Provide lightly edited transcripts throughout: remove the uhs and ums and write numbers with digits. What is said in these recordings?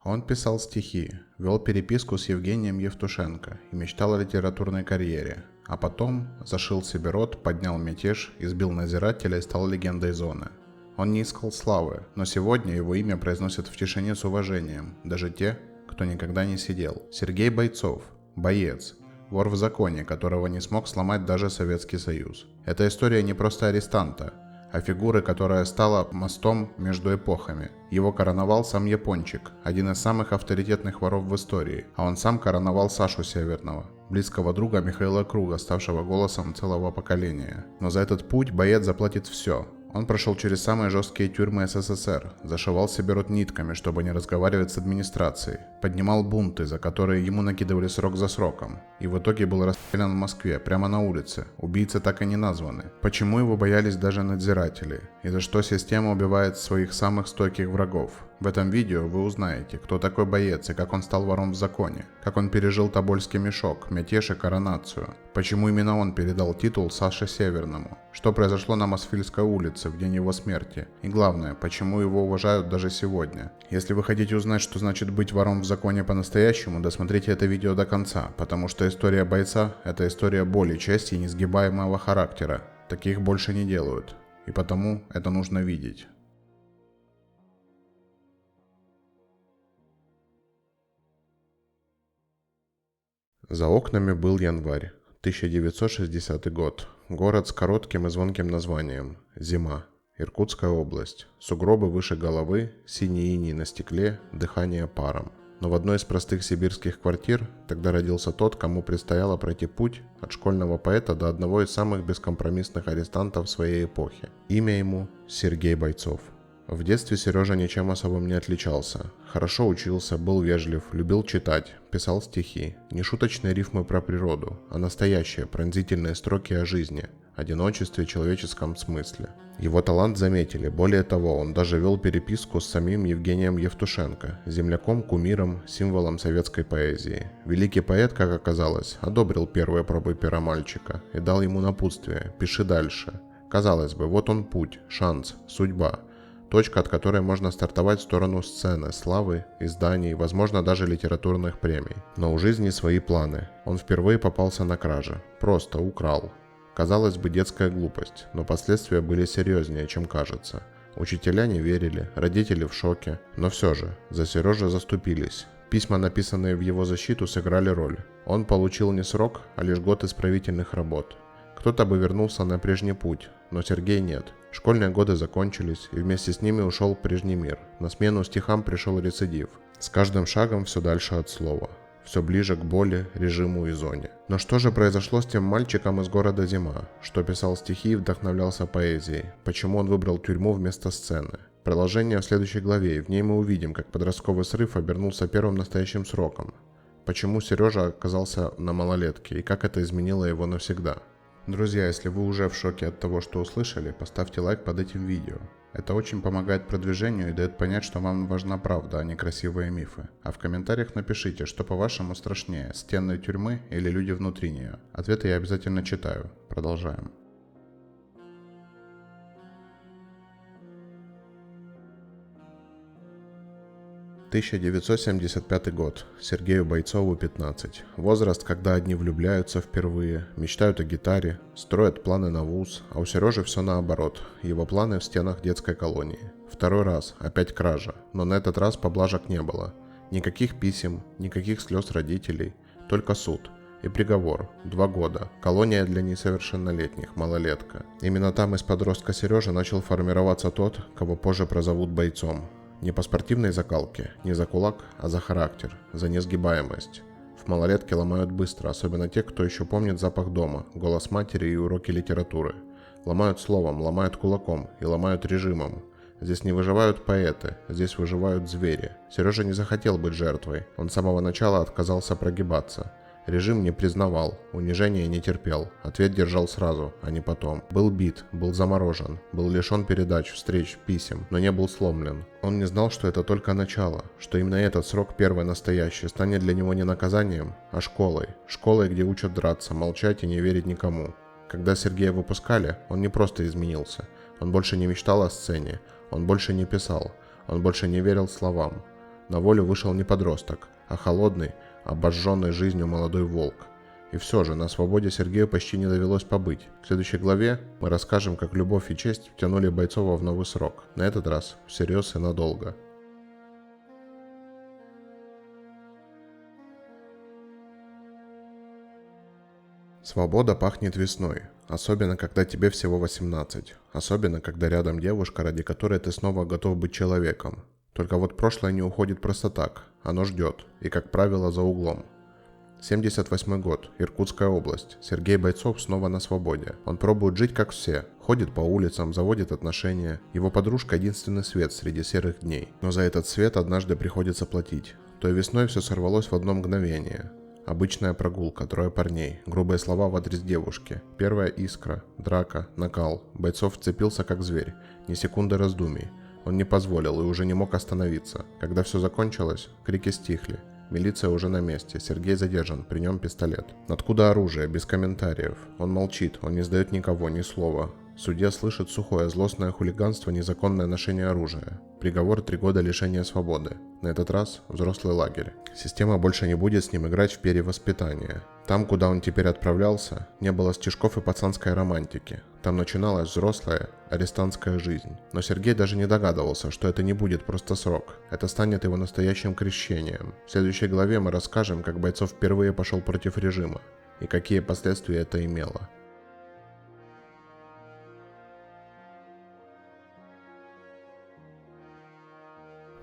Он писал стихи, вел переписку с Евгением Евтушенко и мечтал о литературной карьере. А потом зашил себе рот, поднял мятеж, избил надзирателя и стал легендой зоны. Он не искал славы, но сегодня его имя произносят в тишине с уважением, даже те, кто никогда не сидел. Сергей Бойцов, боец, вор в законе, которого не смог сломать даже Советский Союз. Эта история не просто арестанта, а фигуры, которая стала мостом между эпохами. Его короновал сам Япончик, один из самых авторитетных воров в истории, а он сам короновал Сашу Северного, близкого друга Михаила Круга, ставшего голосом целого поколения. Но за этот путь боец заплатит все. Он прошел через самые жесткие тюрьмы СССР, зашивал себе рот нитками, чтобы не разговаривать с администрацией, поднимал бунты, за которые ему накидывали срок за сроком, и в итоге был расстрелян в Москве, прямо на улице. Убийцы так и не названы. Почему его боялись даже надзиратели, и за что система убивает своих самых стойких врагов? В этом видео вы узнаете, кто такой боец и как он стал вором в законе, как он пережил Тобольский мешок, мятеж и коронацию, почему именно он передал титул Саше Северному, что произошло на Мосфильской улице в день его смерти, и главное, почему его уважают даже сегодня. Если вы хотите узнать, что значит быть вором в законе по-настоящему, досмотрите это видео до конца, потому что история бойца – это история боли, чести и несгибаемого характера. Таких больше не делают, и потому это нужно видеть. За окнами был январь, 1960 год. Город с коротким и звонким названием – Зима. Иркутская область. Сугробы выше головы, синий иней на стекле, дыхание паром. Но в одной из простых сибирских квартир тогда родился тот, кому предстояло пройти путь от школьного поэта до одного из самых бескомпромиссных арестантов своей эпохи. Имя ему – Сергей Бойцов. В детстве Сережа ничем особым не отличался. Хорошо учился, был вежлив, любил читать, писал стихи. Не шуточные рифмы про природу, а настоящие пронзительные строки о жизни, одиночестве и человеческом смысле. Его талант заметили, более того, он даже вел переписку с самим Евгением Евтушенко, земляком, кумиром, символом советской поэзии. Великий поэт, как оказалось, одобрил первые пробы пера мальчика и дал ему напутствие «пиши дальше». Казалось бы, вот он путь, шанс, судьба. Точка, от которой можно стартовать в сторону сцены, славы, изданий, возможно, даже литературных премий. Но у жизни свои планы. Он впервые попался на краже. Просто украл. Казалось бы, детская глупость, но последствия были серьезнее, чем кажется. Учителя не верили, родители в шоке. Но все же, за Сережу заступились. Письма, написанные в его защиту, сыграли роль. Он получил не срок, а лишь год исправительных работ. Кто-то бы вернулся на прежний путь, но Сергей нет. Школьные годы закончились, и вместе с ними ушел прежний мир. На смену стихам пришел рецидив. С каждым шагом все дальше от слова. Все ближе к боли, режиму и зоне. Но что же произошло с тем мальчиком из города Зима, что писал стихи и вдохновлялся поэзией? Почему он выбрал тюрьму вместо сцены? Продолжение в следующей главе, и в ней мы увидим, как подростковый срыв обернулся первым настоящим сроком. Почему Сережа оказался на малолетке и как это изменило его навсегда. Друзья, если вы уже в шоке от того, что услышали, поставьте лайк под этим видео. Это очень помогает продвижению и дает понять, что вам важна правда, а не красивые мифы. А в комментариях напишите, что по-вашему страшнее, стены тюрьмы или люди внутри нее. Ответы я обязательно читаю. Продолжаем. «1975 год. Сергею Бойцову 15. Возраст, когда одни влюбляются впервые, мечтают о гитаре, строят планы на вуз, а у Сережи все наоборот. Его планы в стенах детской колонии. Второй раз, опять кража, но на этот раз поблажек не было. Никаких писем, никаких слез родителей, только суд. И приговор. 2 года. Колония для несовершеннолетних, малолетка. Именно там из подростка Сережи начал формироваться тот, кого позже прозовут бойцом. Не по спортивной закалке, не за кулак, а за характер, за несгибаемость. В малолетке ломают быстро, особенно те, кто еще помнит запах дома, голос матери и уроки литературы. Ломают словом, ломают кулаком и ломают режимом. Здесь не выживают поэты, здесь выживают звери. Сережа не захотел быть жертвой, он с самого начала отказался прогибаться. Режим не признавал, унижения не терпел, ответ держал сразу, а не потом. Был бит, был заморожен, был лишен передач, встреч, писем, но не был сломлен. Он не знал, что это только начало, что именно этот срок первый настоящий станет для него не наказанием, а школой. Школой, где учат драться, молчать и не верить никому. Когда Сергея выпускали, он не просто изменился. Он больше не мечтал о сцене, он больше не писал, он больше не верил словам. На волю вышел не подросток, а холодный, обожженный жизнью молодой волк. И все же, на свободе Сергею почти не довелось побыть. В следующей главе мы расскажем, как любовь и честь втянули Бойцова в новый срок. На этот раз всерьез и надолго. Свобода пахнет весной, особенно когда тебе всего 18, особенно когда рядом девушка, ради которой ты снова готов быть человеком. Только вот прошлое не уходит просто так, оно ждет, и, как правило, за углом. 78 год, Иркутская область. Сергей Бойцов снова на свободе. Он пробует жить как все, ходит по улицам, заводит отношения. Его подружка — единственный свет среди серых дней. Но за этот свет однажды приходится платить. Той весной все сорвалось в одно мгновение. Обычная прогулка, 3 парней, грубые слова в адрес девушки, первая искра, драка, накал. Бойцов вцепился как зверь, ни секунды раздумий. Он не позволил и уже не мог остановиться. Когда все закончилось, крики стихли. Милиция уже на месте, Сергей задержан, при нем пистолет. Откуда оружие? Без комментариев. Он молчит, он не сдает никого, ни слова. Судья слышит сухое, злостное хулиганство, незаконное ношение оружия. Приговор 3 года лишения свободы. На этот раз взрослый лагерь. Система больше не будет с ним играть в перевоспитание. Там, куда он теперь отправлялся, не было стишков и пацанской романтики. Там начиналась взрослая арестантская жизнь. Но Сергей даже не догадывался, что это не будет просто срок. Это станет его настоящим крещением. В следующей главе мы расскажем, как Бойцов впервые пошел против режима и какие последствия это имело.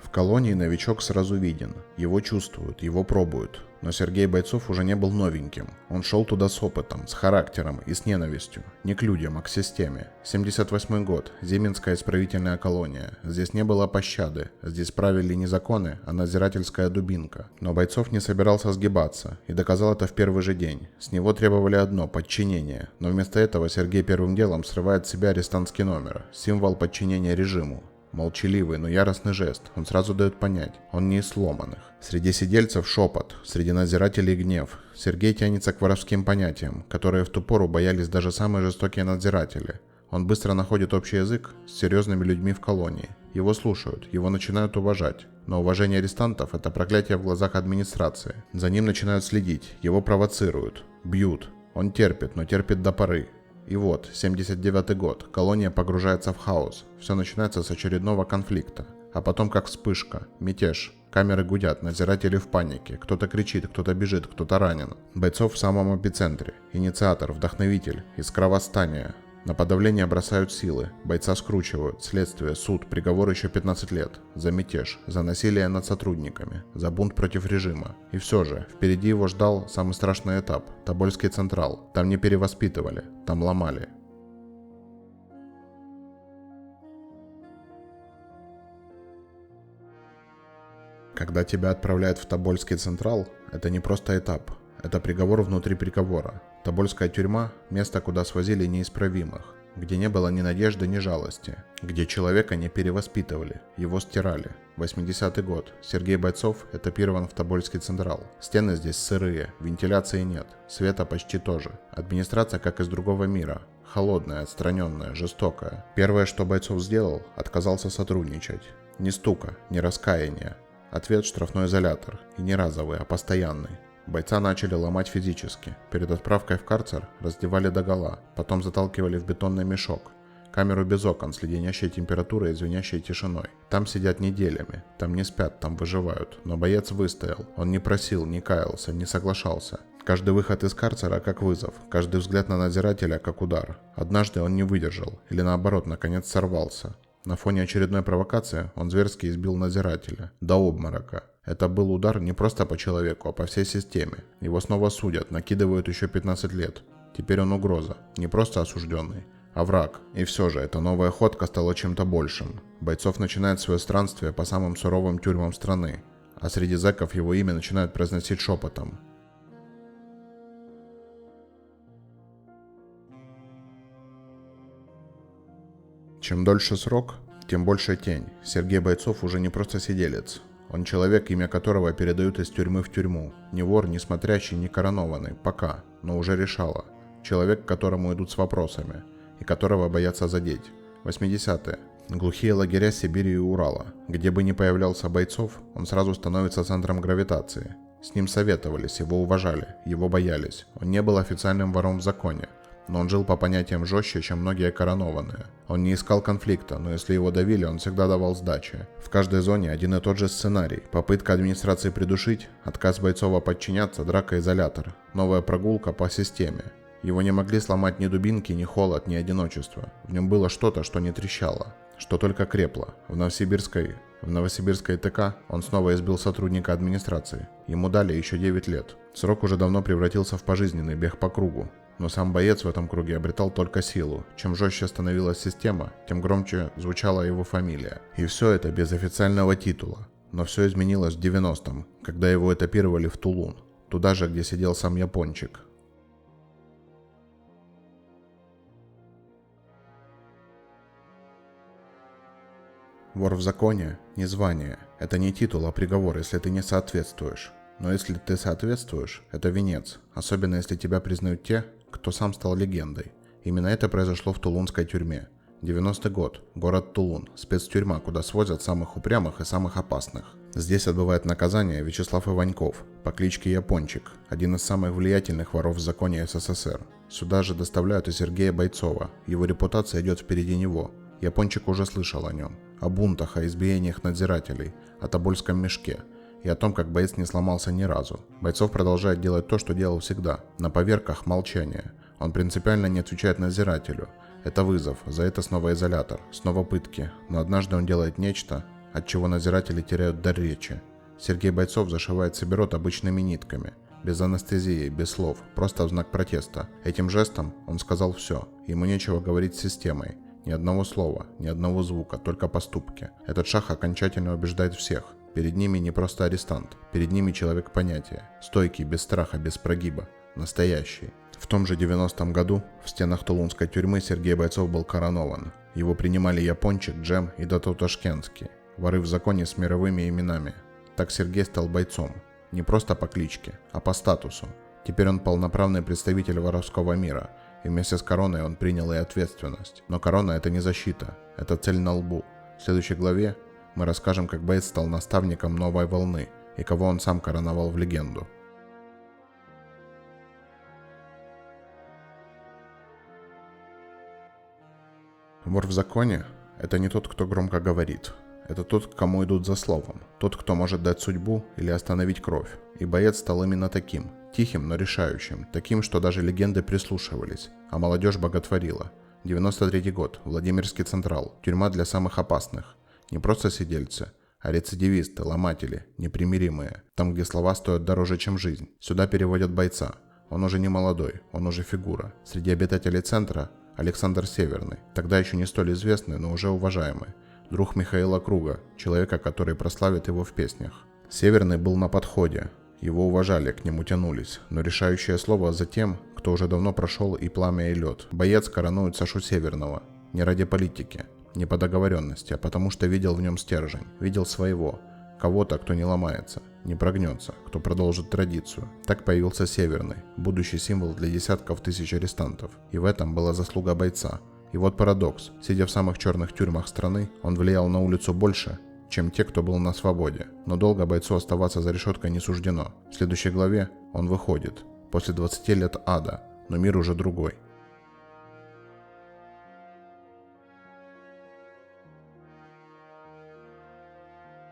В колонии новичок сразу виден, его чувствуют, его пробуют. Но Сергей Бойцов уже не был новеньким. Он шел туда с опытом, с характером и с ненавистью. Не к людям, а к системе. 78 год, Зиминская исправительная колония. Здесь не было пощады. Здесь правили не законы, а надзирательская дубинка. Но Бойцов не собирался сгибаться и доказал это в первый же день. С него требовали одно – подчинение. Но вместо этого Сергей первым делом срывает с себя арестантский номер – символ подчинения режиму. Молчаливый, но яростный жест, он сразу дает понять, он не из сломанных. Среди сидельцев шепот, среди надзирателей гнев. Сергей тянется к воровским понятиям, которые в ту пору боялись даже самые жестокие надзиратели. Он быстро находит общий язык с серьезными людьми в колонии. Его слушают, его начинают уважать. Но уважение арестантов – это проклятие в глазах администрации. За ним начинают следить, его провоцируют, бьют. Он терпит, но терпит до поры. И вот, 79 год, колония погружается в хаос. Все начинается с очередного конфликта. А потом как вспышка, мятеж. Камеры гудят, надзиратели в панике. Кто-то кричит, кто-то бежит, кто-то ранен. Бойцов в самом эпицентре. Инициатор, вдохновитель, искра восстания. На подавление бросают силы. Бойца скручивают. Следствие, суд, приговор еще 15 лет. За мятеж, за насилие над сотрудниками, за бунт против режима. И все же, впереди его ждал самый страшный этап – Тобольский Централ. Там не перевоспитывали, там ломали. Когда тебя отправляют в Тобольский Централ, это не просто этап. Это приговор внутри приговора. Тобольская тюрьма – место, куда свозили неисправимых, где не было ни надежды, ни жалости, где человека не перевоспитывали, его стирали. 80-й год. Сергей Бойцов этапирован в Тобольский Централ. Стены здесь сырые, вентиляции нет, света почти тоже. Администрация как из другого мира. Холодная, отстраненная, жестокая. Первое, что Бойцов сделал, отказался сотрудничать. Ни стука, ни раскаяния. Ответ – штрафной изолятор. И не разовый, а постоянный. Бойца начали ломать физически. Перед отправкой в карцер раздевали догола, потом заталкивали в бетонный мешок. Камеру без окон с леденящей температурой и звенящей тишиной. Там сидят неделями, там не спят, там выживают. Но боец выстоял. Он не просил, не каялся, не соглашался. Каждый выход из карцера как вызов, каждый взгляд на надзирателя как удар. Однажды он не выдержал, или наоборот, наконец сорвался. На фоне очередной провокации он зверски избил надзирателя. До обморока. Это был удар не просто по человеку, а по всей системе. Его снова судят, накидывают еще 15 лет. Теперь он угроза. Не просто осужденный, а враг. И все же, эта новая ходка стала чем-то большим. Бойцов начинает свое странствие по самым суровым тюрьмам страны. А среди зэков его имя начинают произносить шепотом. Чем дольше срок, тем больше тень. Сергей Бойцов уже не просто сиделец. Он человек, имя которого передают из тюрьмы в тюрьму. Не вор, не смотрящий, не коронованный. Пока. Но уже решало. Человек, к которому идут с вопросами. И которого боятся задеть. 80-е. Глухие лагеря Сибири и Урала. Где бы ни появлялся Бойцов, он сразу становится центром гравитации. С ним советовались, его уважали, его боялись. Он не был официальным вором в законе, но он жил по понятиям жестче, чем многие коронованные. Он не искал конфликта, но если его давили, он всегда давал сдачи. В каждой зоне один и тот же сценарий. Попытка администрации придушить, отказ Бойцова подчиняться, драка-изолятор. Новая прогулка по системе. Его не могли сломать ни дубинки, ни холод, ни одиночество. В нем было что-то, что не трещало, что только крепло. В Новосибирской ТК он снова избил сотрудника администрации. Ему дали еще 9 лет. Срок уже давно превратился в пожизненный бег по кругу. Но сам боец в этом круге обретал только силу. Чем жестче становилась система, тем громче звучала его фамилия. И все это без официального титула. Но все изменилось в 90-м, когда его этапировали в Тулун. Туда же, где сидел сам Япончик. Вор в законе – не звание. Это не титул, а приговор, если ты не соответствуешь. Но если ты соответствуешь, это венец. Особенно если тебя признают те, кто сам стал легендой. Именно это произошло в тулунской тюрьме. 90-й год. Город Тулун. Спецтюрьма, куда свозят самых упрямых и самых опасных. Здесь отбывает наказание Вячеслав Иваньков по кличке Япончик, один из самых влиятельных воров в законе СССР. Сюда же доставляют и Сергея Бойцова. Его репутация идет впереди него. Япончик уже слышал о нем. О бунтах, о избиениях надзирателей, о Тобольском мешке и о том, как боец не сломался ни разу. Бойцов продолжает делать то, что делал всегда. На поверках молчание. Он принципиально не отвечает надзирателю. Это вызов, за это снова изолятор, снова пытки. Но однажды он делает нечто, от чего надзиратели теряют дар речи. Сергей Бойцов зашивает себе рот обычными нитками. Без анестезии, без слов, просто в знак протеста. Этим жестом он сказал все. Ему нечего говорить с системой. Ни одного слова, ни одного звука, только поступки. Этот шаг окончательно убеждает всех. Перед ними не просто арестант, перед ними человек понятия. Стойкий, без страха, без прогиба. Настоящий. В том же 90-м году в стенах тулунской тюрьмы Сергей Бойцов был коронован. Его принимали Япончик, Джем и Дато Ташкентский. Воры в законе с мировыми именами. Так Сергей стал бойцом. Не просто по кличке, а по статусу. Теперь он полноправный представитель воровского мира. И вместе с короной он принял и ответственность. Но корона – это не защита, это цель на лбу. В следующей главе мы расскажем, как боец стал наставником новой волны и кого он сам короновал в легенду. Вор в законе – это не тот, кто громко говорит. Это тот, к кому идут за словом. Тот, кто может дать судьбу или остановить кровь. И боец стал именно таким. Тихим, но решающим. Таким, что даже легенды прислушивались. А молодежь боготворила. 93-й год. Владимирский Централ. Тюрьма для самых опасных. Не просто сидельцы, а рецидивисты, ломатели, непримиримые. Там, где слова стоят дороже, чем жизнь. Сюда переводят бойца. Он уже не молодой, он уже фигура. Среди обитателей центра Александр Северный. Тогда еще не столь известный, но уже уважаемый. Друг Михаила Круга, человека, который прославит его в песнях. Северный был на подходе. Его уважали, к нему тянулись. Но решающее слово за тем, кто уже давно прошел и пламя, и лед. Боец коронует Сашу Северного. Не ради политики, не по договоренности, а потому что видел в нем стержень. Видел своего. Кого-то, кто не ломается, не прогнется, кто продолжит традицию. Так появился Северный, будущий символ для десятков тысяч арестантов. И в этом была заслуга бойца. И вот парадокс. Сидя в самых черных тюрьмах страны, он влиял на улицу больше, чем те, кто был на свободе. Но долго бойцу оставаться за решеткой не суждено. В следующей главе он выходит. После 20 лет ада, но мир уже другой.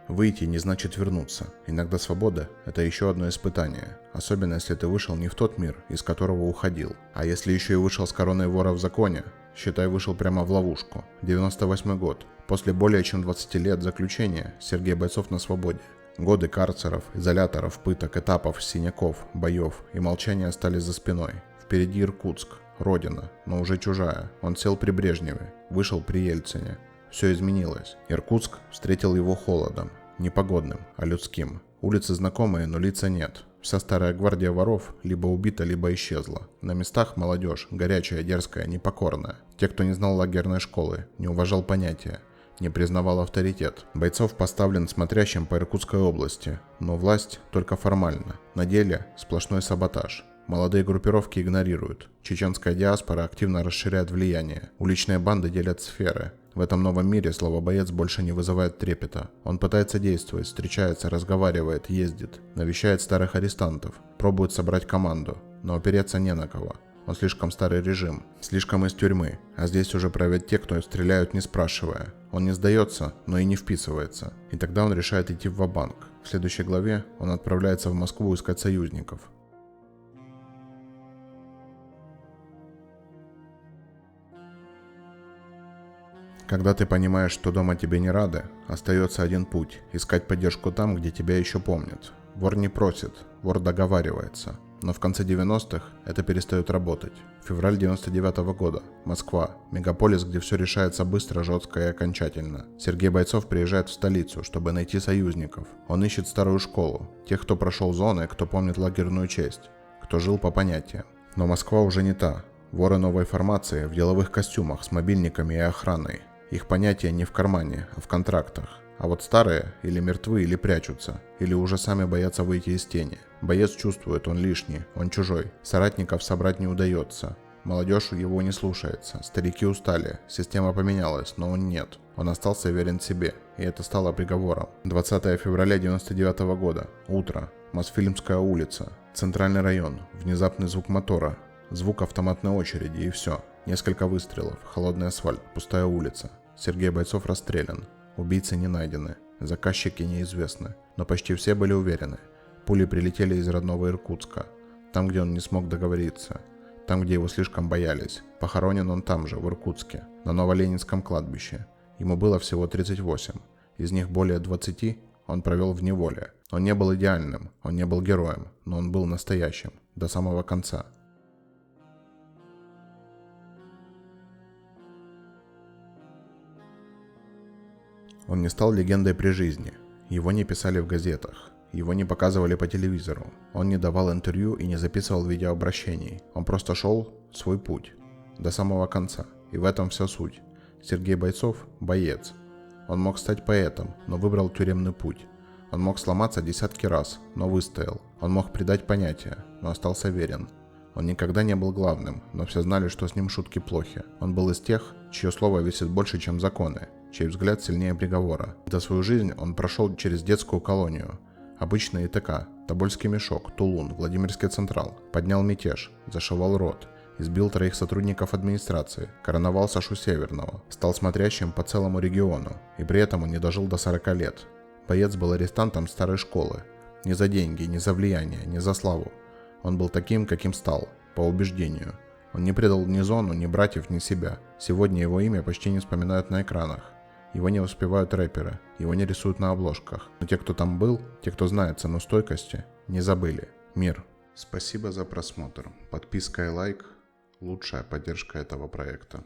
Выйти не значит вернуться. Иногда свобода – это еще одно испытание. Особенно, если ты вышел не в тот мир, из которого уходил. А если еще и вышел с короной вора в законе, считай, вышел прямо в ловушку. 98 год. После более чем 20 лет заключения Сергей Бойцов на свободе. Годы карцеров, изоляторов, пыток, этапов, синяков, боев и молчания остались за спиной. Впереди Иркутск, родина, но уже чужая. Он сел при Брежневе, вышел при Ельцине. Все изменилось. Иркутск встретил его холодом. Не погодным, а людским. Улицы знакомые, но лица нет. Вся старая гвардия воров либо убита, либо исчезла. На местах молодежь, горячая, дерзкая, непокорная. Те, кто не знал лагерной школы, не уважал понятия, не признавал авторитет. Бойцов поставлен смотрящим по Иркутской области, но власть только формально. На деле сплошной саботаж. Молодые группировки игнорируют. Чеченская диаспора активно расширяет влияние. Уличные банды делят сферы. В этом новом мире слово «боец» больше не вызывает трепета. Он пытается действовать, встречается, разговаривает, ездит, навещает старых арестантов, пробует собрать команду, но опереться не на кого. Он слишком старый режим, слишком из тюрьмы, а здесь уже правят те, кто стреляют не спрашивая. Он не сдается, но и не вписывается. И тогда он решает идти ва-банк. В следующей главе он отправляется в Москву искать союзников. Когда ты понимаешь, что дома тебе не рады, остается один путь – искать поддержку там, где тебя еще помнят. Вор не просит, вор договаривается. Но в конце 90-х это перестает работать. Февраль 99-го года. Москва. Мегаполис, где все решается быстро, жестко и окончательно. Сергей Бойцов приезжает в столицу, чтобы найти союзников. Он ищет старую школу. Тех, кто прошел зоны, кто помнит лагерную честь. Кто жил по понятиям. Но Москва уже не та. Воры новой формации в деловых костюмах с мобильниками и охраной. Их понятия не в кармане, а в контрактах. А вот старые или мертвы, или прячутся, или уже сами боятся выйти из тени. Боец чувствует, он лишний, он чужой. Соратников собрать не удается. Молодежь его не слушается. Старики устали, система поменялась, но он нет. Он остался верен себе, и это стало приговором. 20 февраля 99 года. Утро. Мосфильмская улица. Центральный район. Внезапный звук мотора. Звук автоматной очереди, и все. Несколько выстрелов. Холодный асфальт. Пустая улица. Сергей Бойцов расстрелян. Убийцы не найдены, заказчики неизвестны, но почти все были уверены. Пули прилетели из родного Иркутска, там, где он не смог договориться, там, где его слишком боялись. Похоронен он там же, в Иркутске, на Новоленинском кладбище. Ему было всего 38, из них более 20 он провел в неволе. Он не был идеальным, он не был героем, но он был настоящим, до самого конца. Он не стал легендой при жизни, его не писали в газетах, его не показывали по телевизору, он не давал интервью и не записывал видеообращений, он просто шел свой путь, до самого конца, и в этом вся суть. Сергей Бойцов – боец. Он мог стать поэтом, но выбрал тюремный путь. Он мог сломаться десятки раз, но выстоял. Он мог предать понятия, но остался верен. Он никогда не был главным, но все знали, что с ним шутки плохи. Он был из тех, чье слово весит больше, чем законы, чей взгляд сильнее приговора. За свою жизнь он прошел через детскую колонию, обычный ИТК, Тобольский мешок, Тулун, Владимирский Централ, поднял мятеж, зашивал рот, избил 3 сотрудников администрации, короновал Сашу Северного, стал смотрящим по целому региону, и при этом он не дожил до 40 лет. Боец был арестантом старой школы. Не за деньги, не за влияние, не за славу. Он был таким, каким стал, по убеждению. Он не предал ни зону, ни братьев, ни себя. Сегодня его имя почти не вспоминают на экранах. Его не воспевают рэперы, его не рисуют на обложках. Но те, кто там был, те, кто знает цену стойкости, не забыли. Мир. Спасибо за просмотр. Подписка и лайк – лучшая поддержка этого проекта.